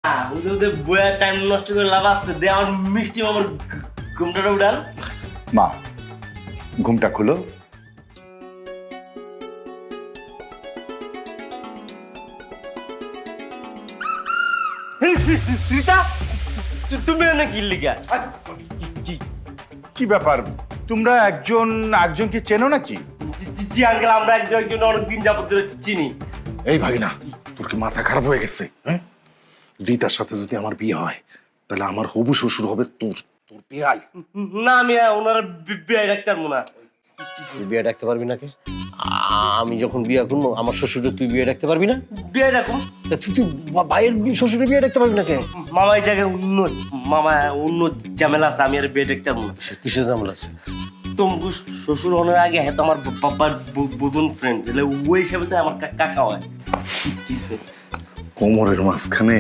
ওদের বইয়ের টাইম নষ্ট করে লাভ আছে দে আমার মিষ্টি আমার ঘুমটা উড়ান। মা ঘুমটা খুলো। সীতা তুমি না কি লিখা কি ব্যাপার, তোমরা একজন একজনকে চেনো নাকি? জি আঙ্কেল, আমরা একজন অনেকদিন যাবত ধরে চিনি। এই ভাগিনা, তোর কি মাথা খারাপ হয়ে গেছে? হ্যাঁ, রীতার সাথে যদি আমার বিয়ে হয় তাহলে আমার হবু শ্বশুর হবে তোর তোর বিয়াই। না আমি ওনার বিয়ে রাখতে পারবো না। তুই বিয়ে ডাকতে পারবি নাকি? আমি যখন বিয়ে করবো আমার শ্বশুরে তুই বিয়ে ডাকতে পারবি না? বিয়ে রাখুন। তা তুই ভাইয়ের শ্বশুরে বিয়ে ডাকতে পারবি নাকি? মামা এই জায়গায় মামা অন্য ঝামেলা আছে, আমি আর বিয়ে রাখতে পারবো না। কিসের ঝামেলা আছে? তোমার শ্বশুর হওয়ার আগে হ্যাঁ তো আমার বাবার বুঝুন ফ্রেন্ড, ওই হিসাবে তো আমার কাকা হয়। কোমরের মাঝখানে